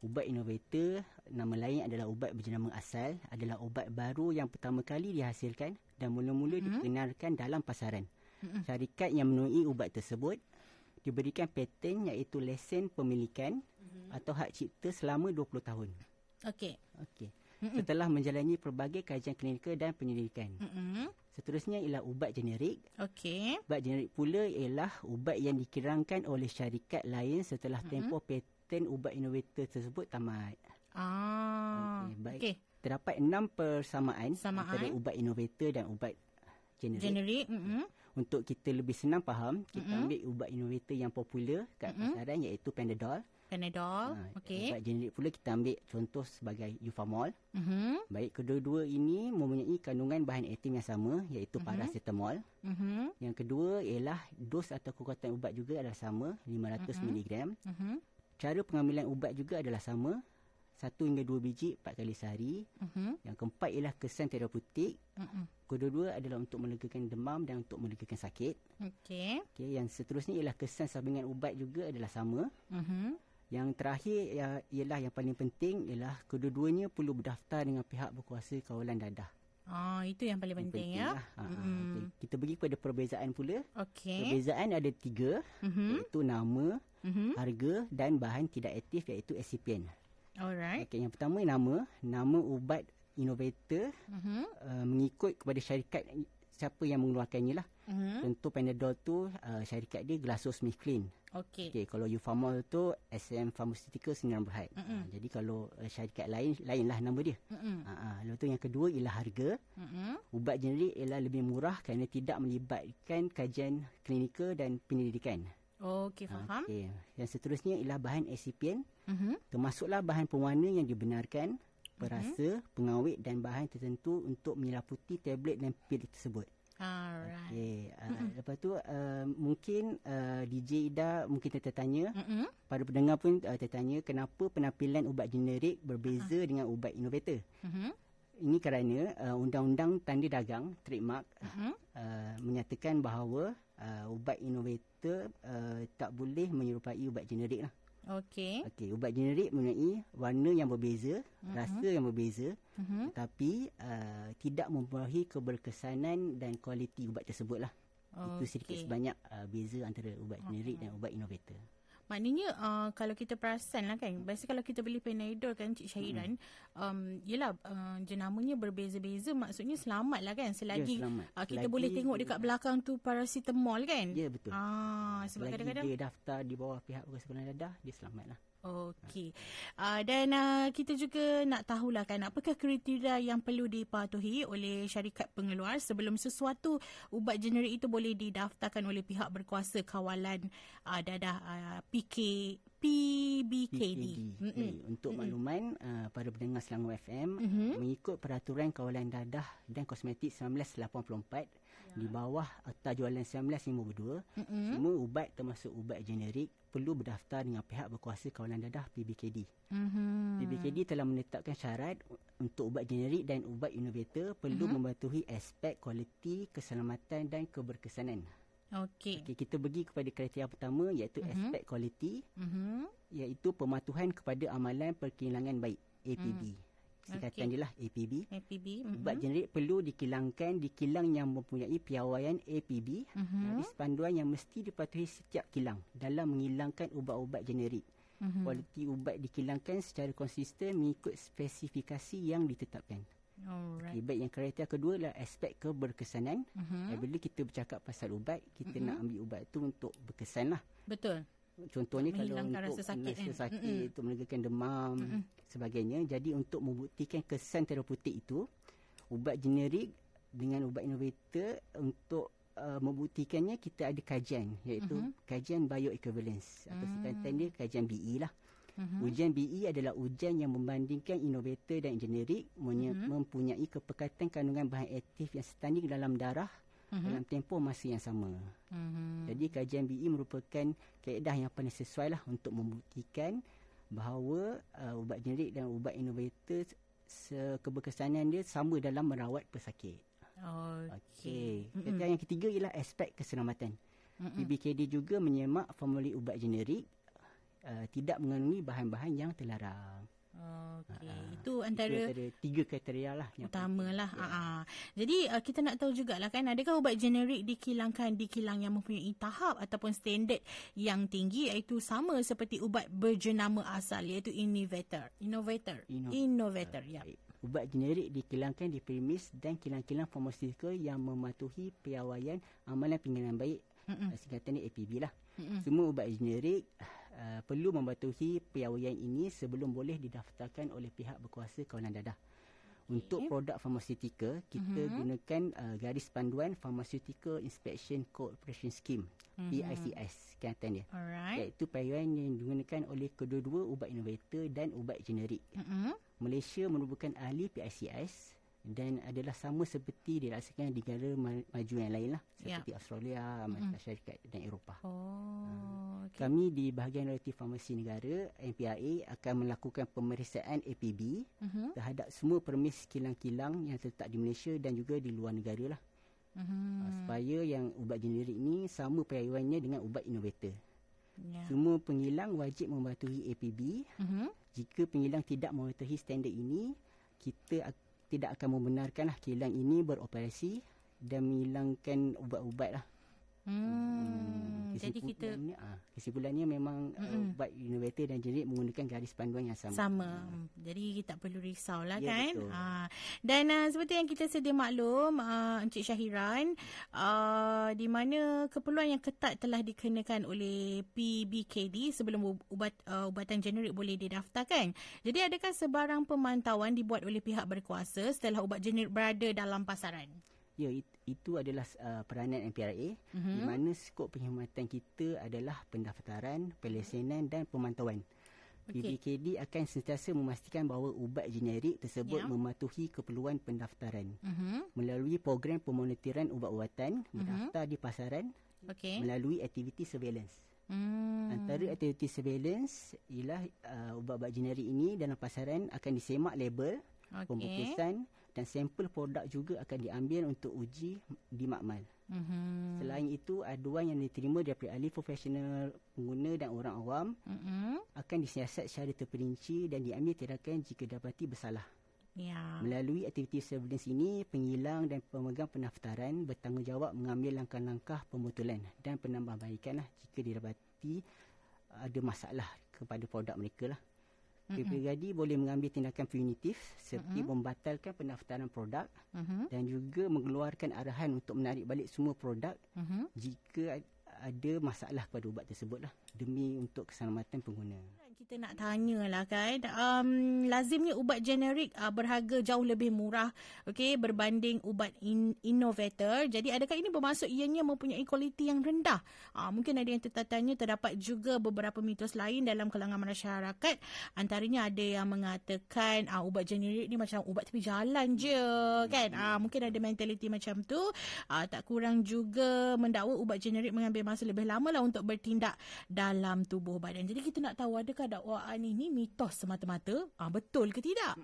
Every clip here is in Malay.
Ubat innovator, nama lain adalah ubat berjenama asal, adalah ubat baru yang pertama kali dihasilkan dan mula-mula diperkenalkan dalam pasaran. Syarikat yang memenuhi ubat tersebut diberikan paten iaitu lesen pemilikan atau hak cipta selama 20 tahun. Okey. Setelah menjalani pelbagai kajian klinikal dan penyelidikan. Seterusnya ialah ubat generik. Okey. Ubat generik pula ialah ubat yang dikirangkan oleh syarikat lain setelah tempoh paten ubat innovator tersebut tamat. Baik. Okey. Terdapat 6 persamaan antara ubat innovator dan ubat generik. Untuk kita lebih senang faham, kita ambil ubat innovator yang popular kat pasaran iaitu Panadol. Okey. Ubat generik pula kita ambil contoh sebagai Euphamol. Baik, kedua-dua ini mempunyai kandungan bahan aktif yang sama iaitu paracetamol. Yang kedua ialah dos atau kekuatan ubat juga adalah sama, 500 mg. Cara pengambilan ubat juga adalah sama, 1 hingga 2 biji 4 kali sehari. Yang keempat ialah kesan terapeutik. Kedua-dua adalah untuk melegakan demam dan untuk melegakan sakit. Okey. Yang seterusnya ialah kesan sampingan ubat juga adalah sama. Yang terakhir ialah yang paling penting ialah kedua-duanya perlu berdaftar dengan pihak berkuasa kawalan dadah. Itu yang paling penting ya. Okay. Kita pergi kepada perbezaan pula. Okey. Perbezaan ada 3, iaitu nama, harga dan bahan tidak aktif iaitu excipient. Alright. Okay, yang pertama nama ubat innovator mengikut kepada syarikat siapa yang mengeluarkannya lah. Contoh Panadol tu syarikat dia GlaxoSmithKline. Okey. Kalau Euphamol tu SM Pharmaceuticals Sdn Bhd. Jadi kalau syarikat lain lah nama dia. Lepas tu yang kedua ialah harga. Ubat generik ialah lebih murah kerana tidak melibatkan kajian klinikal dan penyelidikan. Okey, faham. Yang seterusnya ialah bahan excipient. Termasuklah bahan pewarna yang dibenarkan, perasa, pengawet dan bahan tertentu untuk menyelaputi tablet dan pil tersebut. Alright. Lepas tu mungkin DJ Ida mungkin tertanya, para pendengar pun tertanya kenapa penampilan ubat generik berbeza dengan ubat innovator. Ini kerana Undang-Undang Tanda Dagang trademark menyatakan bahawa ubat innovator tak boleh menyerupai ubat generik lah. Okey. Ubat generik mempunyai warna yang berbeza, rasa yang berbeza, tetapi tidak mempengaruhi keberkesanan dan kualiti ubat tersebut lah. Itu sedikit sebanyak beza antara ubat generik dan ubat innovator. Maknanya kalau kita perasan lah kan, biasa kalau kita beli Panadol kan Cik Syahiran, yelah jenamanya berbeza-beza, maksudnya selamat lah kan, selagi kita boleh tengok dekat belakang tu paracetamol kan. Ya, betul. Sebab selagi kadang-kadang dia daftar di bawah pihak berkeselamatan dadah, dia selamat lah. Okey. Dan kita juga nak tahulah kan, apakah kriteria yang perlu dipatuhi oleh syarikat pengeluar sebelum sesuatu ubat generik itu boleh didaftarkan oleh pihak berkuasa kawalan dadah PBKD. Untuk makluman para pendengar Selangor FM, mengikut peraturan kawalan dadah dan kosmetik 1984 di bawah Akta Jualan 1952, semua ubat termasuk ubat generik perlu berdaftar dengan pihak berkuasa kawalan dadah PBKD. PBKD telah menetapkan syarat untuk ubat generik dan ubat innovator perlu mematuhi aspek kualiti, keselamatan dan keberkesanan. Okey, kita pergi kepada kriteria pertama iaitu aspek kualiti, iaitu pematuhan kepada amalan perkilangan baik, APB. Singkatan dia lah APB. Ubat generik perlu dikilangkan di kilang yang mempunyai piawaian APB, hadis panduan yang mesti dipatuhi setiap kilang dalam menghilangkan ubat-ubat generik. Kualiti ubat dikilangkan secara konsisten mengikut spesifikasi yang ditetapkan. Alright. Baik, yang kriteria kedua adalah aspek keberkesanan. Bila kita bercakap pasal ubat, kita nak ambil ubat tu untuk berkesan lah. Betul. Contohnya kalau untuk rasa sakit, untuk melegakan demam, sebagainya. Jadi untuk membuktikan kesan terapeutik itu, ubat generik dengan ubat innovator, untuk membuktikannya kita ada kajian, iaitu kajian bioequivalence atau singkatan dia kajian BE lah. Ujian BE adalah ujian yang membandingkan innovator dan generik mempunyai kepekatan kandungan bahan aktif yang setanding dalam darah dalam tempoh masa yang sama. Jadi kajian BE merupakan kaedah yang paling sesuai lah untuk membuktikan bahawa ubat generik dan ubat innovator keberkesanan dia sama dalam merawat pesakit. Okey. Yang ketiga ialah aspek keselamatan. PBKD juga menyemak formulir ubat generik tidak mengandungi bahan-bahan yang terlarang. Okey, itu antara itu ada 3 kriteria lah yang utamalah. penting. Jadi kita nak tahu jugalah kan, adakah ubat generik dikilangkan di kilang yang mempunyai tahap ataupun standard yang tinggi, iaitu sama seperti ubat berjenama asal iaitu innovator. Ya. Ubat generik dikilangkan di premis dan kilang-kilang farmaseutical yang mematuhi piawaian amalan pengenalan baik, singkatannya APB lah. Semua ubat generik perlu mematuhi piawaian ini sebelum boleh didaftarkan oleh pihak berkuasa kawalan dadah. Untuk produk farmaseutical, kita gunakan garis panduan Pharmaceutical Inspection Cooperation Scheme, PICS, singkatan dia. Iaitu piawaian yang digunakan oleh kedua-dua ubat innovator dan ubat generik. Malaysia merupakan ahli PICS dan adalah sama seperti dirasakan di negara maju yang lain lah, seperti Australia, Amerika Syarikat dan Eropah. Kami di bahagian relatif farmasi negara NPRA akan melakukan pemeriksaan APB terhadap semua permis kilang-kilang yang terletak di Malaysia dan juga di luar negara lah, supaya yang ubat generik ni sama piawaiannya dengan ubat innovator. Semua pengilang wajib mematuhi APB. Jika pengilang tidak mematuhi standard ini, kita tidak akan membenarkanlah kilang ini beroperasi dan menghilangkan ubat-ubat lah. Jadi kita kesimpulannya memang ubat innovator dan generik menggunakan garis panduan yang sama. Jadi kita tak perlu risaulah Ya, kan. betul. Dan seperti yang kita sedia maklum, Encik Syahiran, di mana keperluan yang ketat telah dikenakan oleh PBKD sebelum ubatan generik boleh didaftarkan. Jadi adakah sebarang pemantauan dibuat oleh pihak berkuasa setelah ubat generik berada dalam pasaran? Ya, itu adalah peranan NPRA, di mana skop perkhidmatan kita adalah pendaftaran, pelesenan dan pemantauan. PBKD akan sentiasa memastikan bahawa ubat generik tersebut mematuhi keperluan pendaftaran melalui program pemonitoran ubat-ubatan berdaftar di pasaran melalui aktiviti surveillance. Antara aktiviti surveillance ialah ubat-ubat generik ini dalam pasaran akan disemak label, pembungkusan dan sampel produk juga akan diambil untuk uji di makmal. Selain itu, aduan yang diterima daripada ahli profesional pengguna dan orang awam akan disiasat secara terperinci dan diambil tindakan jika dapati bersalah. Melalui aktiviti surveillance ini, pengilang dan pemegang pendaftaran bertanggungjawab mengambil langkah-langkah pembetulan dan penambahbaikan jika didapati ada masalah kepada produk mereka lah. PBKD boleh mengambil tindakan punitif seperti membatalkan pendaftaran produk dan juga mengeluarkan arahan untuk menarik balik semua produk jika ada masalah pada ubat tersebut lah, demi untuk keselamatan pengguna. Kita nak tanyalah kan, lazimnya ubat generik berharga jauh lebih murah berbanding ubat innovator. Jadi adakah ini bermaksud ianya mempunyai kualiti yang rendah? Mungkin ada yang tertanya, terdapat juga beberapa mitos lain dalam kalangan masyarakat. Antaranya ada yang mengatakan ubat generik ni macam ubat tepi jalan je kan. Mungkin ada mentaliti macam tu. Tak kurang juga mendakwa ubat generik mengambil masa lebih lama lah untuk bertindak dalam tubuh badan. Jadi kita nak tahu, adakah dakwaan ini mitos semata-mata? Betul ke tidak?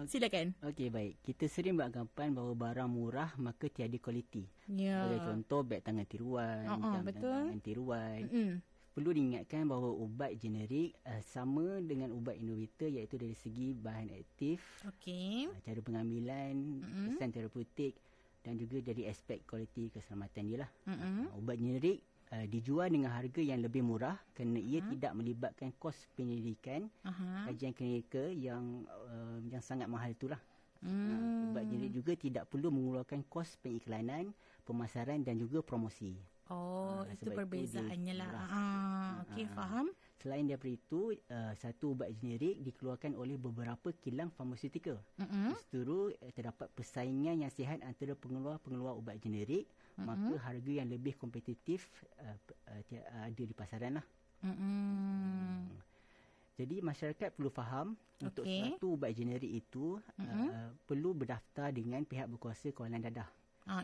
Silakan. Okey, baik. Kita sering beranggapan bahawa barang murah maka tiada kualiti. Sebagai contoh, beg tangan tiruan, jam tangan tiruan. Perlu diingatkan bahawa ubat generik sama dengan ubat innovator, iaitu dari segi bahan aktif, cara pengambilan, kesan terapeutik dan juga dari aspek kualiti keselamatan dia lah. Ubat generik dijual dengan harga yang lebih murah kerana ia tidak melibatkan kos penyelidikan, kajian klinikal yang sangat mahal itulah. Ubat generik juga tidak perlu mengeluarkan kos pengiklanan, pemasaran dan juga promosi. Itu perbezaannya lah. Faham. Selain daripada itu, satu ubat generik dikeluarkan oleh beberapa kilang farmaseutical. Justru terdapat persaingan yang sihat antara pengeluar-pengeluar ubat generik, maka harga yang lebih kompetitif ada di pasaran lah. Jadi masyarakat perlu faham untuk suatu ubat generik itu perlu berdaftar dengan pihak berkuasa kawalan dadah.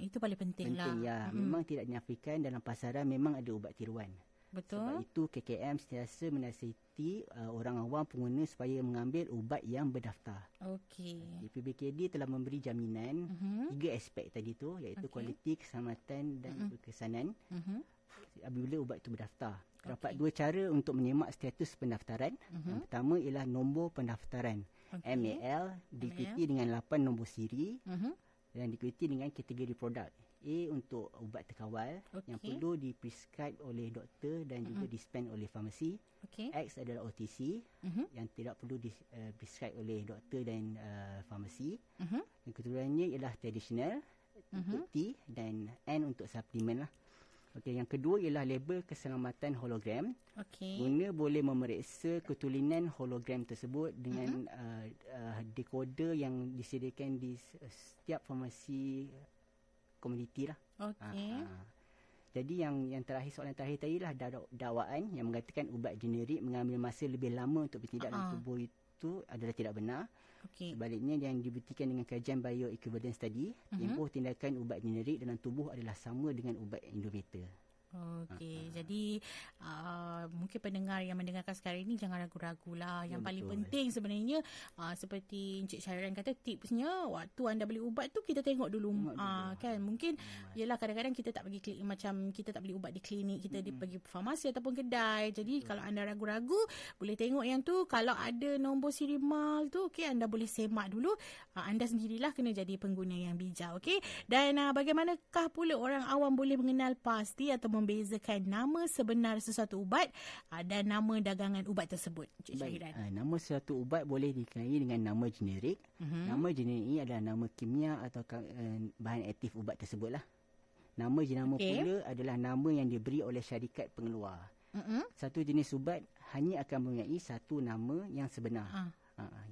Itu paling penting lah. Memang tidak dinafikan dalam pasaran memang ada ubat tiruan. Betul. Sebab itu KKM sentiasa menasihati orang awam pengguna supaya mengambil ubat yang berdaftar. PBKD telah memberi jaminan 3 aspek tadi tu, iaitu kualiti, keselamatan dan berkesanan. apabila ubat itu berdaftar. Terdapat dua cara untuk menyemak status pendaftaran. Yang pertama ialah nombor pendaftaran. MAL diikuti dengan 8 nombor siri dan diikuti dengan kategori produk. A untuk ubat terkawal yang perlu diprescribe oleh doktor dan juga dispen oleh farmasi. X adalah OTC yang tidak perlu diprescribe oleh doktor dan farmasi. Yang keduanya ialah tradisional untuk T dan N untuk suplemen lah. Yang kedua ialah label keselamatan hologram. Guna boleh memeriksa ketulinan hologram tersebut dengan dekoder yang disediakan di setiap farmasi komuniti lah. Jadi yang terakhir, soalan terakhir tadi lah dakwaan yang mengatakan ubat generik mengambil masa lebih lama untuk bertindak dalam tubuh itu adalah tidak benar. Sebaliknya, yang dibuktikan dengan kajian bioequivalence tadi, tempoh tindakan ubat generik dalam tubuh adalah sama dengan ubat Indometer. Jadi mungkin pendengar yang mendengarkan sekarang ini jangan ragu-ragu lah. Yang paling penting sebenarnya seperti Encik Syairan kata, tipsnya waktu anda beli ubat tu kita tengok dulu. Kan mungkin yelah kadang-kadang kita tak pergi klinik, macam kita tak beli ubat di klinik, kita pergi farmasi ataupun kedai. Jadi kalau anda ragu-ragu, boleh tengok yang tu. Kalau ada nombor siri mal tu, anda boleh semak dulu. Anda sendirilah kena jadi pengguna yang bijak. Dan bagaimanakah pula orang awam boleh mengenal pasti atau membezakan nama sebenar sesuatu ubat dan nama dagangan ubat tersebut, Encik Syahiran? Nama sesuatu ubat boleh dikenali dengan nama generik. Nama generik ini adalah nama kimia atau bahan aktif ubat tersebut lah. Nama jenama pula adalah nama yang diberi oleh syarikat pengeluar. Satu jenis ubat hanya akan mempunyai satu nama yang sebenar,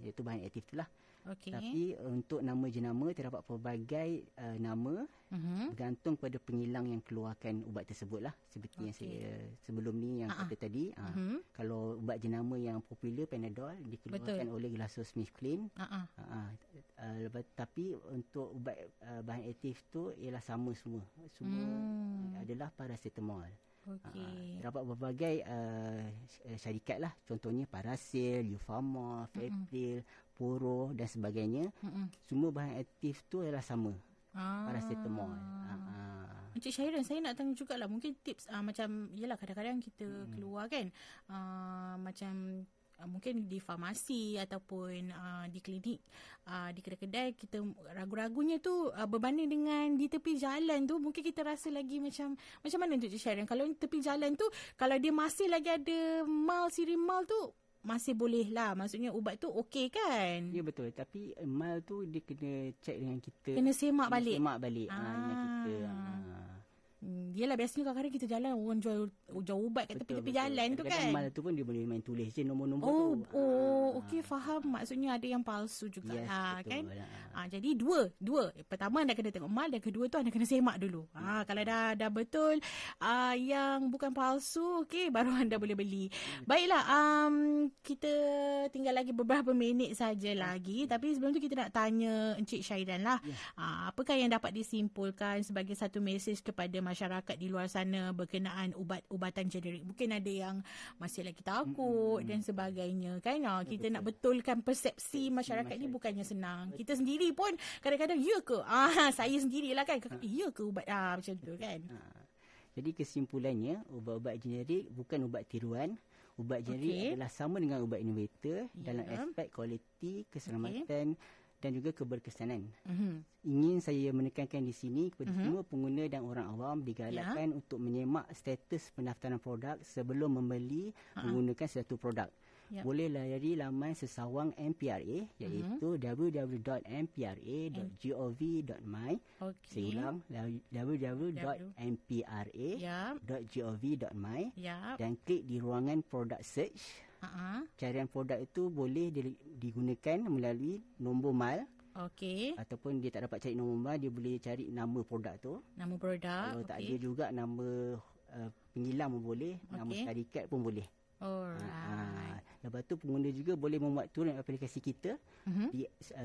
iaitu bahan aktif itulah. Tapi untuk nama jenama terdapat pelbagai nama bergantung pada pengilang yang keluarkan ubat tersebut lah. Seperti yang saya sebelum ni yang kata tadi. Kalau ubat jenama yang popular Panadol dikeluarkan oleh GlaxoSmithKline. Tapi untuk ubat bahan aktif tu ialah sama semua. Semua adalah paracetamol. Terdapat berbagai syarikat lah. Contohnya Parasil, Eufarma, Febril, Poro dan sebagainya. Semua bahan aktif tu adalah sama. Paracetamol. Encik Syahiran, saya nak tanya jugalah, mungkin tips macam yelah kadang-kadang kita keluar kan, macam mungkin di farmasi ataupun di klinik, di kedai-kedai, kita ragu-ragunya tu berbanding dengan di tepi jalan tu, mungkin kita rasa lagi macam mana tu Encik Syahiran? Kalau tepi jalan tu, kalau dia masih lagi ada mal, siri mal tu, masih boleh lah. Maksudnya ubat tu okey kan? Ya betul. Tapi mal tu dia kena check dengan kita. Kena semak balik. Dengan kita. Yelah biasanya kadang-kadang kita jalan, orang jual ubat kat tepi-tepi jalan tu kan. Mal tu pun dia boleh main tulis je nombor-nombor tu. Okey, faham. Maksudnya ada yang palsu juga kan. Betul. Jadi dua. Pertama anda kena tengok mal, dan kedua tu anda kena semak dulu. Kalau dah betul yang bukan palsu, baru anda boleh beli. Baiklah, kita tinggal lagi beberapa minit saja lagi. Tapi sebelum tu kita nak tanya Encik Syahiran lah. Apakah yang dapat disimpulkan sebagai satu mesej kepada masyarakat di luar sana berkenaan ubat-ubatan generik? Mungkin ada yang masih lagi takut dan sebagainya kan. Kita nak betulkan persepsi masyarakat ni bukannya senang. Kita sendiri pun kadang-kadang ya ke? Saya sendirilah kan. Ya ke ubat macam tu kan. Jadi kesimpulannya, ubat-ubat generik bukan ubat tiruan. Ubat generik adalah sama dengan ubat innovator dalam aspek kualiti, keselamatan dan juga keberkesanan. Ingin saya menekankan di sini kepada semua pengguna dan orang awam digalakkan untuk menyemak status pendaftaran produk sebelum membeli menggunakan suatu produk. Boleh layari laman sesawang MPRA iaitu www.mpra.gov.my. Saya ulang, www.mpra.gov.my dan klik di ruangan produk search. Carian produk itu boleh digunakan melalui nombor mal. Ataupun dia tak dapat cari nombor mal, dia boleh cari nama produk tu. Nama produk. Kalau tak ada juga nama pengilang pun boleh, nama syarikat pun boleh. Lepas tu pengguna juga boleh memuat turun aplikasi kita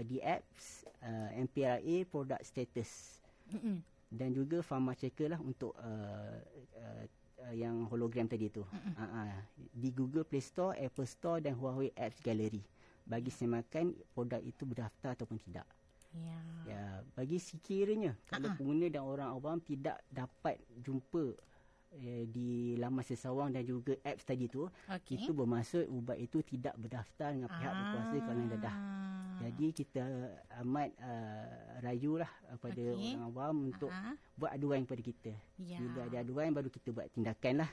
di apps MPRA Product Status. Dan juga Pharma Checker lah untuk yang hologram tadi tu. Di Google Play Store, Apple Store dan Huawei Apps Gallery bagi semakan produk itu berdaftar ataupun tidak. Bagi sekiranya kalau pengguna dan orang awam tidak dapat jumpa di laman Sesawang dan juga apps tadi tu, itu bermaksud ubat itu tidak berdaftar dengan pihak berkuasa kawalan dadah. Jadi kita amat rayulah pada orang awam untuk buat aduan kepada kita. Bila ada aduan baru kita buat tindakan lah.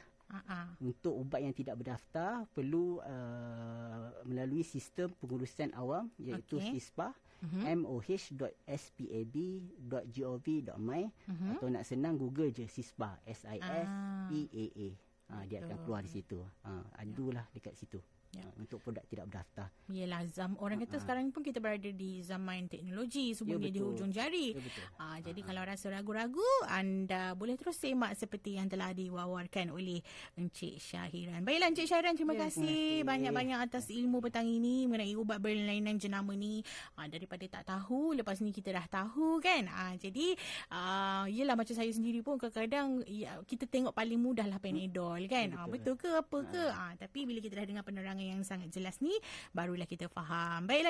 Untuk ubat yang tidak berdaftar perlu melalui sistem pengurusan awam iaitu SISPA, moh.spab.gov.my atau nak senang Google je SISPA, SISPAA. Dia akan keluar di situ. Adulah dekat situ. Untuk produk tidak berdaftar. Yelah, orang kata sekarang pun kita berada di zaman teknologi, semuanya di hujung jari. Jadi kalau rasa ragu-ragu, anda boleh terus semak seperti yang telah diwawarkan oleh Encik Syahiran. Baiklah Encik Syahiran, terima kasih banyak-banyak atas ilmu petang ini mengenai ubat berlainan jenama ni. Daripada tak tahu, lepas ni kita dah tahu kan. Jadi yelah, macam saya sendiri pun kadang-kadang kita tengok paling mudah lah Panadol kan. Betul ke apa ke? Tapi bila kita dah dengar penerangan yang sangat jelas ni, barulah kita faham. Baiklah